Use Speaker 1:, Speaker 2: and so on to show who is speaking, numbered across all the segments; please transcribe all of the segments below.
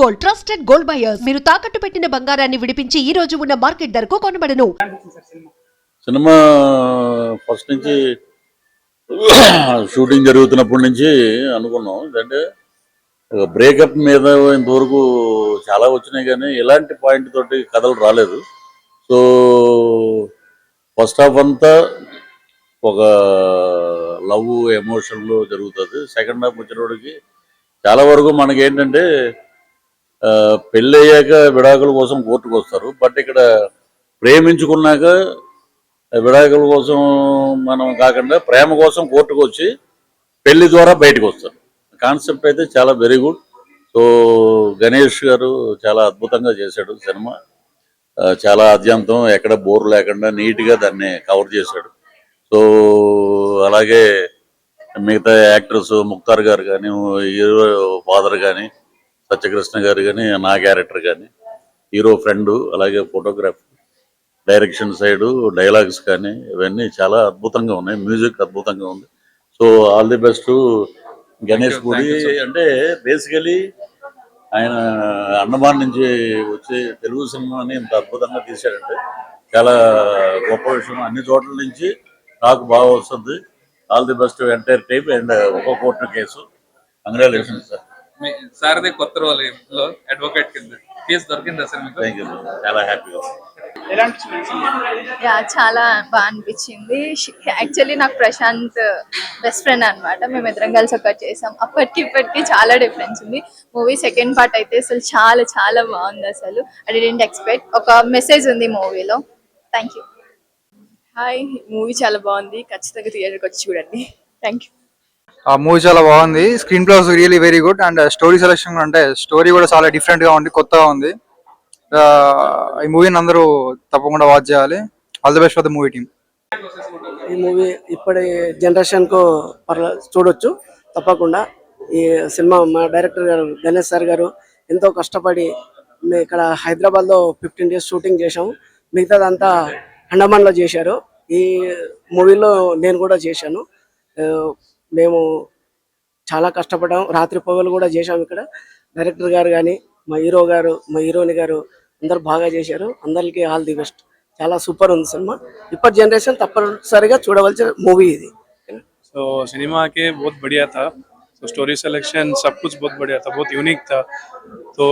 Speaker 1: Gold, trusted gold buyers. మీరు తాకట్టు పెట్టిన బంగారాన్ని విడిపించి ఈ రోజు ఉన్న మార్కెట్ ధరకు కొనబడను.
Speaker 2: సినిమా ఫస్ట్ నుంచి షూటింగ్ జరుగుతున్నప్పటి నుంచి అనుకున్నాం. అంటే బ్రేకప్ మీద ఇంతవరకు చాలా వచ్చినాయి కానీ ఇలాంటి పాయింట్ తోటి కథలు రాలేదు. సో ఫస్ట్ హాఫ్ అంతా ఒక లవ్ ఎమోషన్లో జరుగుతుంది. సెకండ్ హాఫ్ వచ్చినప్పటికి చాలా వరకు మనకి ఏంటంటే పెళ్ళి అయ్యాక విడాకుల కోసం కోర్టుకు వస్తారు. బట్ ఇక్కడ ప్రేమించుకున్నాక విడాకుల కోసం మనం కాకుండా ప్రేమ కోసం కోర్టుకు వచ్చి పెళ్లి ద్వారా బయటకు వస్తారు. కాన్సెప్ట్ అయితే చాలా వెరీ గుడ్. సో గణేష్ గారు చాలా అద్భుతంగా చేశాడు సినిమా. చాలా అద్యంతం, ఎక్కడ బోర్ లేకుండా నీట్గా దాన్ని కవర్ చేశాడు. సో అలాగే మిగతా యాక్టర్స్ ముక్తార్ గారు కానీ, హీరో ఫాదర్ కానీ, సత్యకృష్ణ గారు కానీ, నా క్యారెక్టర్ కానీ, హీరో ఫ్రెండ్, అలాగే ఫోటోగ్రాఫీ, డైరెక్షన్ సైడు, డైలాగ్స్ కానీ ఇవన్నీ చాలా అద్భుతంగా ఉన్నాయి. మ్యూజిక్ అద్భుతంగా ఉంది. So all the best Ganesh గుడి. అంటే బేసికలీ ఆయన అండమాన్ నుంచి వచ్చి తెలుగు సినిమాని ఇంత అద్భుతంగా తీశాడంటే చాలా గొప్ప విషయం. అన్ని చోట్ల నుంచి నాకు బాగా వస్తుంది. All the best entire type and ఒక court case. Congratulations sir.
Speaker 3: Sarathi కొత్త రోల్లో అడ్వకేట్ కింద కేసు దొరికిందా సార్ మీకు?
Speaker 2: థ్యాంక్ యూ, చాలా హ్యాపీగా.
Speaker 4: చాలా బాగా అనిపించింది. యాక్చువల్లీ నాకు ప్రశాంత్ బెస్ట్ ఫ్రెండ్ అనమాట. మేము ఇద్దరం కలిసి ఒకటి చేసాం. అప్పటికి ఇప్పటికి చాలా డిఫరెన్స్ ఉంది. మూవీ సెకండ్ పార్ట్ అయితే అసలు చాలా చాలా బాగుంది. అసలు ఐ డిడ్ంట్ ఎక్స్పెక్ట్. ఒక మెసేజ్ ఉంది మూవీలో. Thank you.
Speaker 5: హాయ్, మూవీ చాలా బాగుంది. ఖచ్చితంగా థియేటర్కి వచ్చి చూడండి. Thank you.
Speaker 6: ఆ మూవీ చాలా బాగుంది. Screen play really very good. And story selection అంటే స్టోరీ కూడా చాలా డిఫరెంట్ గా ఉంది, కొత్తగా ఉంది. ఈ మూవీని అందరూ తప్పకుండా వాచ్ చేయాలి. All the best for the movie team.
Speaker 7: ఈ మూవీ ఇప్పటి జనరేషన్ కు చూడొచ్చు తప్పకుండా. ఈ సినిమా మా డైరెక్టర్ గారు గణేష్ సార్ గారు ఎంతో కష్టపడి ఇక్కడ హైదరాబాద్ లో 15 days షూటింగ్ చేశాము. మిగతాదంతా అండమాన్ లో చేశారు. ఈ మూవీలో నేను కూడా చేశాను. మేము చాలా కష్టపడ్డాము. రాత్రి పగలు కూడా చేశాము. ఇక్కడ డైరెక్టర్ గారు కానీ, మా హీరో గారు, మా హీరోయిన్ గారు అందరు బాగా చేశారు. అందరికి ఆల్ ది బెస్ట్. చాలా సూపర్ ఉంది సినిమా. ఇప్పటి जनरेशन తప్పనిసరిగా చూడవలసిన మూవీ ఇది.
Speaker 8: तो सिनेमा के बहुत बढ़िया था. तो स्टोरी सिलेक्शन सब कुछ बहुत बढ़िया था, बहुत यूनिक था. तो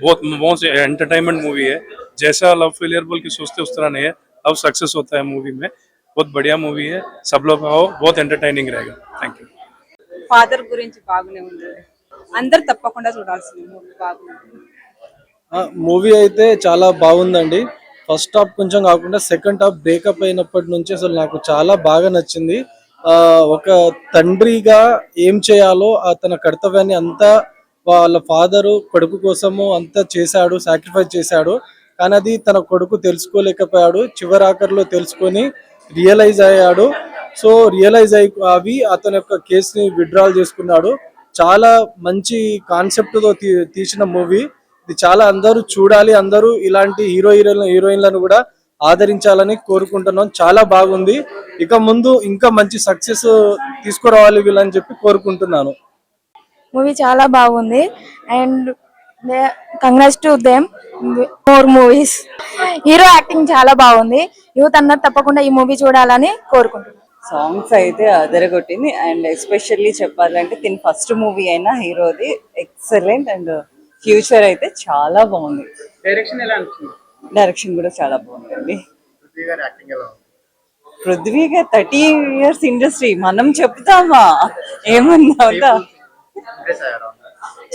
Speaker 8: बहुत एंटरटेनमेंट मूवी है. जैसा लव फेलियर बोल के सोचते उस तरह नहीं है. अब सक्सेस होता है मूवी में. बहुत बढ़िया मूवी है. सब लोग आओ, बहुत एंटरटेनिंग रहेगा. Thank you.
Speaker 5: ఫాదర్ గురించి బాగానే ఉంది. అందరు తప్పకుండా చూడాల్సింది మూవీ. బాగుంది
Speaker 9: మూవీ అయితే చాలా బాగుందండి. ఫస్ట్ హాఫ్ కొంచెం కాకుండా సెకండ్ హాఫ్ బ్రేకప్ అయినప్పటి నుంచి అసలు నాకు చాలా బాగా నచ్చింది. ఒక తండ్రిగా ఏం చేయాలో తన కర్తవ్యాన్ని అంతా వాళ్ళ ఫాదరు కొడుకు కోసము అంతా చేశాడు, సాక్రిఫైస్ చేశాడు. కానీ అది తన కొడుకు తెలుసుకోలేకపోయాడు. చివరి ఆఖరిలో తెలుసుకొని రియలైజ్ అయ్యాడు. సో రియలైజ్ అవి అతని యొక్క కేసుని విత్డ్రాల్ చేసుకున్నాడు. చాలా మంచి కాన్సెప్ట్ తో తీసిన మూవీ ఇది. చాలా అందరూ చూడాలి. అందరూ ఇలాంటి హీరోయిన్లను కూడా ఆదరించాలని కోరుకుంటున్నాం. చాలా బాగుంది. ఇక ముందు ఇంకా మంచి సక్సెస్ తీసుకురావాలి వీళ్ళని చెప్పి కోరుకుంటున్నాను.
Speaker 4: మూవీ చాలా బాగుంది. And congrats to them more movies. Hero acting చాలా బాగుంది. యూత్ అన్నది తప్పకుండా ఈ మూవీ చూడాలని కోరుకుంటున్నాను.
Speaker 5: సాంగ్స్ అయితే అదరగొట్టింది. అండ్ ఎస్పెషల్లీ చెప్పాలంటే దీని ఫస్ట్ మూవీ అయినా హీరోది ఎక్సలెంట్. అండ్ ఫ్యూచర్ అయితే చాలా బాగుంది.
Speaker 3: డైరెక్షన్ ఎలా అనిపించింది?
Speaker 5: డైరెక్షన్ కూడా చాలా బాగుందండి. పృథ్వీ గారు 30 years ఇండస్ట్రీ మనం చెప్తామా ఏమన్నా.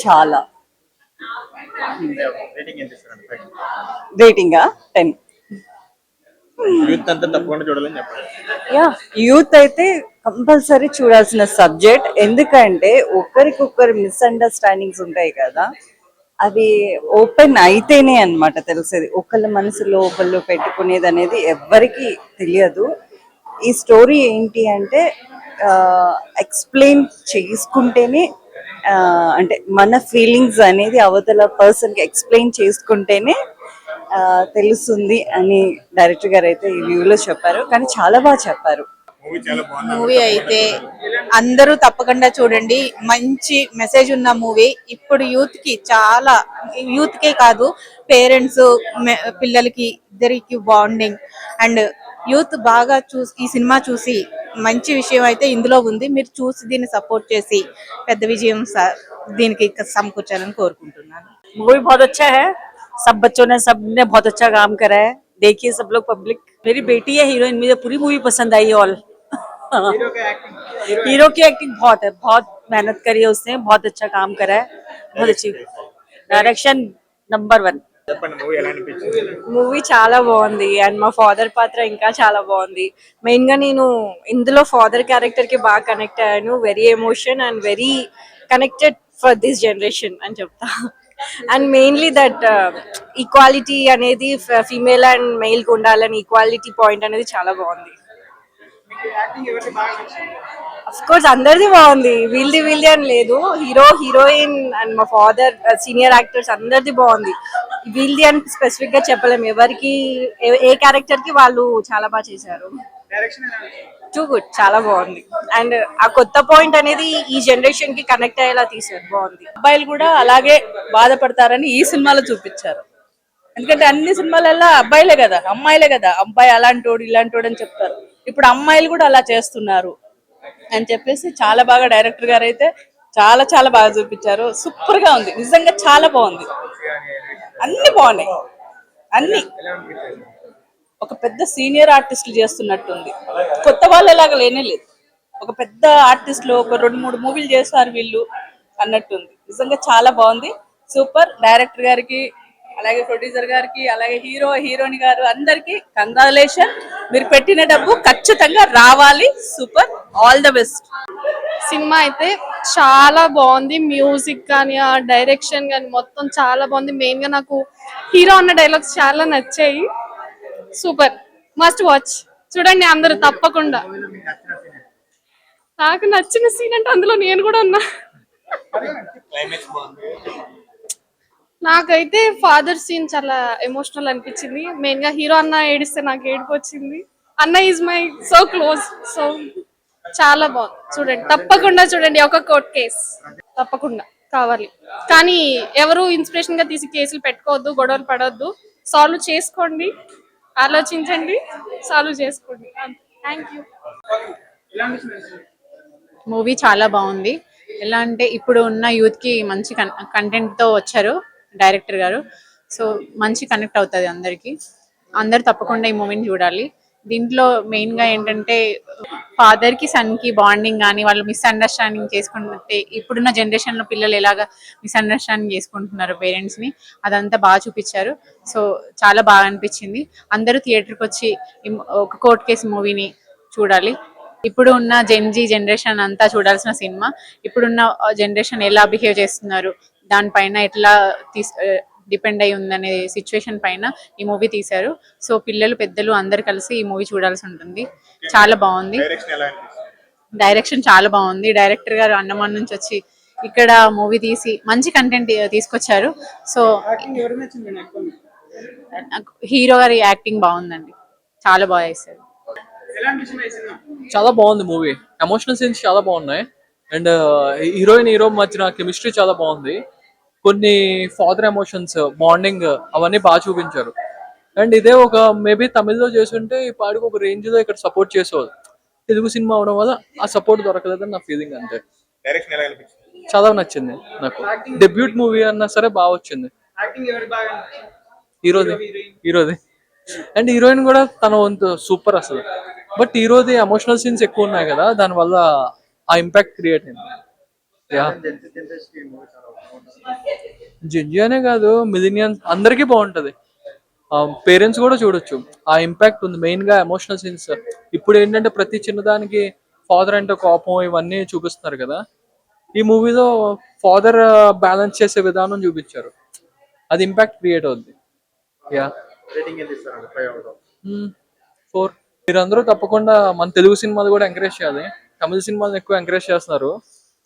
Speaker 5: చాలా రేటింగ్ 10. యూత్ అయితే కంపల్సరీ చూడాల్సిన సబ్జెక్ట్. ఎందుకంటే ఒకరికొకరు మిస్అండర్స్టాండింగ్స్ ఉంటాయి కదా, అవి ఓపెన్ అయితేనే అన్నమాట తెలిసేది. ఒకళ్ళ మనసులో ఒకళ్ళు పెట్టుకునేది అనేది ఎవ్వరికి తెలియదు. ఈ స్టోరీ ఏంటి అంటే ఎక్స్ప్లెయిన్ చేసుకుంటేనే, అంటే మన ఫీలింగ్స్ అనేది అవతల పర్సన్కి ఎక్స్ప్లెయిన్ చేసుకుంటేనే తెలుస్తుంది అని డైరెక్టర్ గారు అయితే ఈ వ్యూలో చెప్పారు. కానీ చాలా బాగా చెప్పారు.
Speaker 10: మూవీ అయితే అందరూ తప్పకుండా చూడండి. మంచి మెసేజ్ ఉన్న మూవీ. ఇప్పుడు యూత్ కే కాదు, పేరెంట్స్ పిల్లలకి ఇద్దరికి బాండింగ్ అండ్ యూత్ బాగా ఈ సినిమా చూసి మంచి విషయం అయితే ఇందులో ఉంది. మీరు చూసి దీన్ని సపోర్ట్ చేసి పెద్ద విజయం దీనికి సమకూర్చాలని కోరుకుంటున్నాను.
Speaker 5: मूवी बहुत अच्छा है, सब बच्चों ने सबने बहुत अच्छा काम करा है, देखिए सब लोग पब्लिक। मेरी बेटी है हीरोइन, मुझे पूरी मूवी पसंद आई ऑल। हीरो की एक्टिंग बहुत है, बहुत मेहनत करी है उसने, बहुत अच्छा काम करा है, बहुत अच्छी डायरेक्शन नंबर 1। మూవీ చాలా బాగుంది అండ్ మా ఫాదర్ పాత్ర ఇంకా చాలా బాగుంది. మెయిన్ గా నేను ఇందులో ఫాదర్ క్యారెక్టర్ కి బాగా కనెక్ట్ అయ్యాను. Very emotion and very connected for this generation అని చెప్తా. అండ్ మెయిన్లీ దట్ ఈక్వాలిటీ అనేది ఫీమేల్ అండ్ మెయిల్ కి ఉండాలని ఈక్వాలిటీ పాయింట్ అనేది చాలా బాగుంది. అఫ్ కోర్స్ అందరిది బాగుంది, వీళ్ళది అని లేదు. హీరోయిన్ అండ్ మా ఫాదర్ సీనియర్ యాక్టర్స్ అందరిది బాగుంది. వీళ్ళది అని స్పెసిఫిక్ గా చెప్పలేము. ఎవరికి ఏ క్యారెక్టర్ కి వాళ్ళు చాలా బాగా చేశారు. టూ గుడ్, చాలా బాగుంది. అండ్ ఆ కొత్త పాయింట్ అనేది ఈ జనరేషన్ కి కనెక్ట్ అయ్యేలా తీశారు, బాగుంది.
Speaker 10: అబ్బాయిలు కూడా అలాగే బాధపడతారని ఈ సినిమాలో చూపించారు. ఎందుకంటే అన్ని సినిమాలలో అబ్బాయిలే కదా, అమ్మాయిలే కదా, అబ్బాయి అలాంటోడు ఇలాంటోడు అని చెప్తారు. ఇప్పుడు అమ్మాయిలు కూడా అలా చేస్తున్నారు అని చెప్పేసి చాలా బాగా డైరెక్టర్ గారు అయితే చాలా చాలా బాగా చూపించారు. సూపర్ గా ఉంది, నిజంగా చాలా బాగుంది. అన్ని బాగున్నాయి, అన్ని ఒక పెద్ద సీనియర్ ఆర్టిస్టులు చేస్తున్నట్టుంది. కొత్త వాళ్ళలాగా లేనే లేదు. ఒక పెద్ద ఆర్టిస్టులు ఒక 2-3 మూవీలు చేస్తారు వీళ్ళు అన్నట్టుంది. నిజంగా చాలా బాగుంది. సూపర్. డైరెక్టర్ గారికి, అలాగే ప్రొడ్యూసర్ గారికి, అలాగే హీరోయిన్ గారు అందరికి కంగ్రాచులేషన్. మీరు పెట్టిన డబ్బు ఖచ్చితంగా రావాలి. Super, all the best.
Speaker 4: Cinema అయితే చాలా బాగుంది. మ్యూజిక్ కానీ ఆ డైరెక్షన్ కానీ మొత్తం చాలా బాగుంది. మెయిన్ గా నాకు హీరో అన్న డైలాగ్స్ చాలా నచ్చాయి. Super, must watch. చూడండి అందరూ తప్పకుండా. నాకు నచ్చిన సీన్ అంటే అందులో నేను కూడా ఉన్నా. నాకైతే ఫాదర్ సీన్ చాలా ఎమోషనల్ అనిపించింది. మెయిన్ గా హీరో అన్న ఏడిస్తే నాకు ఏడుపు వచ్చింది. అన్న is my so close. So చాలా బాగుంది, చూడండి తప్పకుండా చూడండి. ఒక కోర్ట్ కేస్ తప్పకుండా కావాలి, కానీ ఎవరు ఇన్స్పిరేషన్ గా తీసి కేసులు పెట్టుకోవద్దు, గొడవలు పడవద్దు. సాల్వ్ చేసుకోండి, ఆలోచించండి, సాల్వ్ చేసుకోండి. Thank you.
Speaker 10: మూవీ చాలా బాగుంది. ఎలా అంటే ఇప్పుడు ఉన్న యూత్ కి మంచి కంటెంట్ తో వచ్చారు డైరెక్టర్ గారు. సో మంచి కనెక్ట్ అవుతుంది అందరికి. అందరు తప్పకుండా ఈ మూవీని చూడాలి. దీంట్లో మెయిన్ గా ఏంటంటే ఫాదర్ కి సన్ కి బాండింగ్ కానీ, వాళ్ళు మిస్అండర్స్టాండింగ్ చేసుకుంటే ఇప్పుడున్న జనరేషన్ లో పిల్లలు ఎలాగా మిస్అండర్స్టాండింగ్ చేసుకుంటున్నారు పేరెంట్స్ ని, అదంతా బాగా చూపించారు. సో చాలా బాగా అనిపించింది. అందరూ థియేటర్కి వచ్చి ఒక కోర్ట్ కేసు మూవీని చూడాలి. ఇప్పుడు ఉన్న జనరేషన్ అంతా చూడాల్సిన సినిమా. ఇప్పుడున్న జనరేషన్ ఎలా బిహేవ్ చేస్తున్నారు దానిపైన ఎట్లా డిపెండ్ అయి ఉందనే సిచ్యువేషన్ పైన ఈ మూవీ తీశారు. సో పిల్లలు పెద్దలు అందరు కలిసి ఈ మూవీ చూడాల్సి ఉంటుంది. చాలా బాగుంది, డైరెక్షన్ చాలా బాగుంది. డైరెక్టర్ గారు అండమాన్ నుంచి వచ్చి ఇక్కడ మూవీ తీసి మంచి కంటెంట్ తీసుకొచ్చారు. సో హీరో గారి యాక్టింగ్ బాగుందండి, చాలా బాగా చేశారు.
Speaker 11: చాలా బాగుంది మూవీ. ఎమోషనల్ సీన్స్ చాలా బాగున్నాయి అండ్ హీరో మధ్యన కెమిస్ట్రీ చాలా బాగుంది. కొన్ని ఫాదర్ ఎమోషన్స్, బాండింగ్ అవన్నీ బాగా చూపించారు. అండ్ ఇదే ఒక మేబీ తమిళ్లో చేస్తుంటే ఈ పాడికి ఒక రేంజ్ లో ఇక్కడ సపోర్ట్ చేసేవాళ్ళు. తెలుగు సినిమా అవడం వల్ల ఆ సపోర్ట్ దొరకలేదని నా ఫీలింగ్. అంతే. చాలా నచ్చింది నాకు. డెబ్యూట్ మూవీ అన్నా సరే బాగా వచ్చింది. హీరోది అండ్ హీరోయిన్ కూడా తన వంతు సూపర్ అసలు. బట్ హీరోది ఎమోషనల్ సీన్స్ ఎక్కువ ఉన్నాయి కదా, దానివల్ల ఆ ఇంపాక్ట్ క్రియేట్ అయింది. జెన్జీ అనే కాదు, మిలీనియన్స్ అందరికీ బాగుంటది. పేరెంట్స్ కూడా చూడొచ్చు. ఆ ఇంపాక్ట్ ఉంది మెయిన్ గా ఎమోషనల్ సీన్స్. ఇప్పుడు ఏంటంటే ప్రతి చిన్నదానికి ఫాదర్ అంటే కోపం ఇవన్నీ చూపిస్తున్నారు కదా. ఈ మూవీలో ఫాదర్ బ్యాలెన్స్ చేసే విధానం చూపించారు, అది ఇంపాక్ట్ క్రియేట్ అవుద్ది. 4. మీరందరూ తప్పకుండా మన తెలుగు సినిమాలు కూడా ఎంకరేజ్ చేయాలి. తమిళ సినిమాలను ఎక్కువ ఎంకరేజ్ చేస్తున్నారు,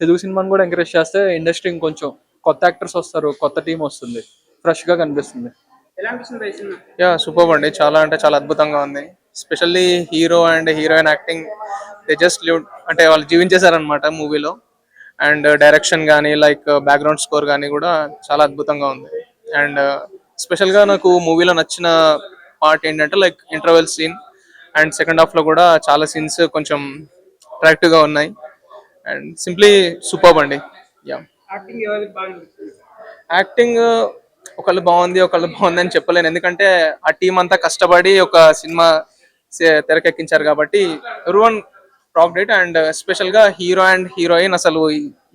Speaker 11: తెలుగు సినిమాని కూడా ఎంకరేజ్ చేస్తే ఇండస్ట్రీ ఇంకొంచెం కొత్త యాక్టర్స్ వస్తారు, కొత్త టీం వస్తుంది, ఫ్రెష్ గా కనిపిస్తుంది.
Speaker 6: సూపర్ అండి, చాలా అంటే చాలా అద్భుతంగా ఉంది.
Speaker 12: Specially hero and heroine acting they just live అంటే వాళ్ళు జీవించేశారనమాట మూవీలో. అండ్ డైరెక్షన్ కానీ లైక్ బ్యాక్గ్రౌండ్ స్కోర్ కానీ కూడా చాలా అద్భుతంగా ఉంది. అండ్ స్పెషల్గా నాకు మూవీలో నచ్చిన పార్ట్ ఏంటంటే like interval scene and second హాఫ్లో కూడా చాలా సీన్స్ కొంచెం అట్రాక్టివ్గా ఉన్నాయి. అండ్ సింప్లీ సూపర్బ్ అండి. యా, యాక్టింగ్ ఒకళ్ళు బాగుంది అని చెప్పలేను, ఎందుకంటే ఆ టీం అంతా కష్టపడి ఒక సినిమా తెరకెక్కించారు కాబట్టి everyone Praak date. And special గా హీరో అండ్ హీరోయిన్ అసలు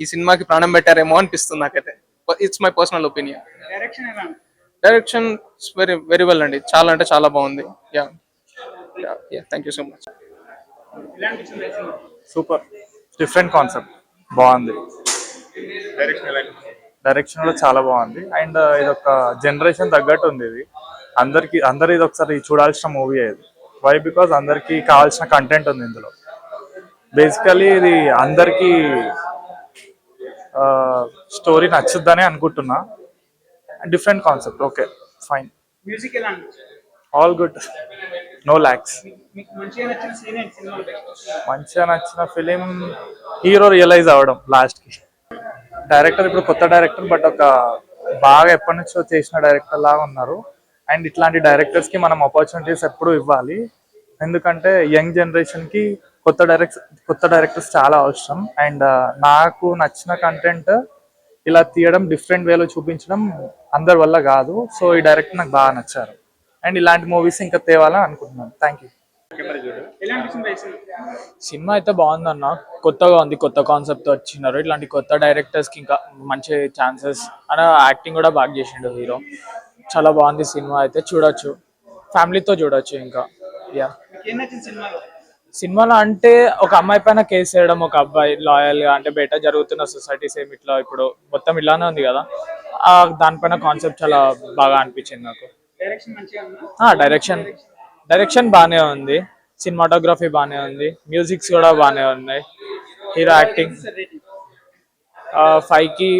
Speaker 12: ఈ సినిమాకి ప్రాణం పెట్టారేమో అనిపిస్తుంది నాకైతే. It's my personal opinion. Direction very very well అండి, చాలా అంటే చాలా బాగుంది. Yeah, thank you so much.
Speaker 13: Super, different concept, బాగుంది. డైరెక్షన్ కూడా చాలా బాగుంది. అండ్ ఇది ఒక జనరేషన్ తగ్గట్టు ఉంది. ఇది అందరు ఇది ఒకసారి చూడాల్సిన మూవీ. ఇది వై బికాజ్ అందరికి కావాల్సిన కంటెంట్ ఉంది ఇందులో. బేసికలీ ఇది అందరికి స్టోరీ నచ్చుద్దని అనుకుంటున్నా. Different concept, okay fine. All good, no lacks. మంచిగా నచ్చిన ఫిలిం హీరో రియలైజ్ అవ్వడం లాస్ట్కి. డైరెక్టర్ ఇప్పుడు కొత్త డైరెక్టర్, బట్ ఒక బాగా ఎప్పటి నుంచో చేసిన డైరెక్టర్ లాగా ఉన్నారు. అండ్ ఇట్లాంటి డైరెక్టర్స్కి మనం ఆపర్చునిటీస్ ఎప్పుడు ఇవ్వాలి, ఎందుకంటే యంగ్ జనరేషన్కి కొత్త డైరెక్టర్స్ చాలా అవసరం. అండ్ నాకు నచ్చిన కంటెంట్ ఇలా తీయడం, డిఫరెంట్ వేలో చూపించడం అందరి వల్ల కాదు. సో ఈ డైరెక్టర్ నాకు బాగా నచ్చారు. అండ్ ఇలాంటి మూవీస్ ఇంకా తేవాలని అనుకుంటున్నాను. Thank you.
Speaker 11: సినిమా అయితే బాగుందన్న, కొత్తగా ఉంది, కొత్త కాన్సెప్ట్ వచ్చినారు. ఇట్లాంటి కొత్త డైరెక్టర్స్కి ఇంకా మంచి ఛాన్సెస్. అన్న యాక్టింగ్ కూడా బాగా చేసిండు హీరో. చాలా బాగుంది సినిమా అయితే, చూడొచ్చు, ఫ్యామిలీతో చూడొచ్చు. ఇంకా యా, సినిమాలో అంటే ఒక అమ్మాయి పైన కేసు వేయడం, ఒక అబ్బాయి లాయల్గా అంటే బయట జరుగుతున్న సొసైటీ సేమ్ ఇట్లా ఇప్పుడు మొత్తం ఇలానే ఉంది కదా, దానిపైన కాన్సెప్ట్ చాలా బాగా అనిపించింది నాకు. డైరెక్షన్ బాగానే ఉంది, సినిమాటోగ్రఫీ బాగానే ఉంది, మ్యూజిక్స్ కూడా బాగానే ఉన్నాయి. హీరో యాక్టింగ్ 5కి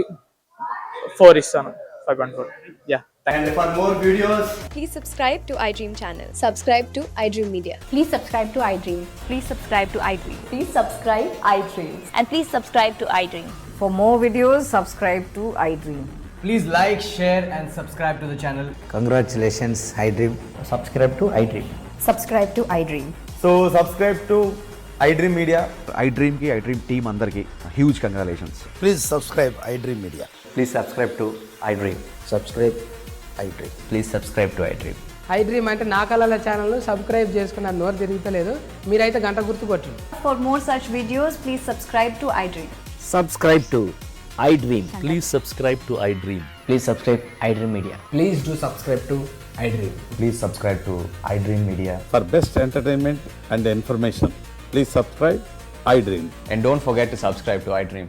Speaker 11: 4 ఇస్తాను, 5.4. Yeah,
Speaker 14: And for more videos,
Speaker 4: Please subscribe to iDream channel. Subscribe to iDream Media.
Speaker 1: Please subscribe to iDream.
Speaker 4: Please subscribe to iDream.
Speaker 1: Please subscribe iDream.
Speaker 4: And please subscribe to iDream.
Speaker 5: For more videos, subscribe to iDream.
Speaker 14: please like, share and subscribe to the channel.
Speaker 15: Congratulations, iDream.
Speaker 14: Subscribe to iDream.
Speaker 1: Subscribe to iDream.
Speaker 14: So subscribe to iDream Media.
Speaker 15: iDream ki iDream team andarki huge congratulations.
Speaker 14: Please subscribe iDream Media.
Speaker 15: Please subscribe to iDream.
Speaker 14: Subscribe iDream.
Speaker 15: Please subscribe to iDream.
Speaker 5: iDream అంటే నా కళల channel subscribe చేసుకున్న నోరు తిరుగుతలేదు, మీరైతే గంట గుర్తు కొట్టండి.
Speaker 4: For more such videos, please subscribe to iDream.
Speaker 15: Subscribe to iDream.
Speaker 14: Please subscribe to iDream.
Speaker 15: Please subscribe iDream Media.
Speaker 14: Please do subscribe to iDream.
Speaker 15: Please subscribe to iDream Media.
Speaker 9: For best entertainment and information, please subscribe iDream.
Speaker 15: And don't forget to subscribe to iDream.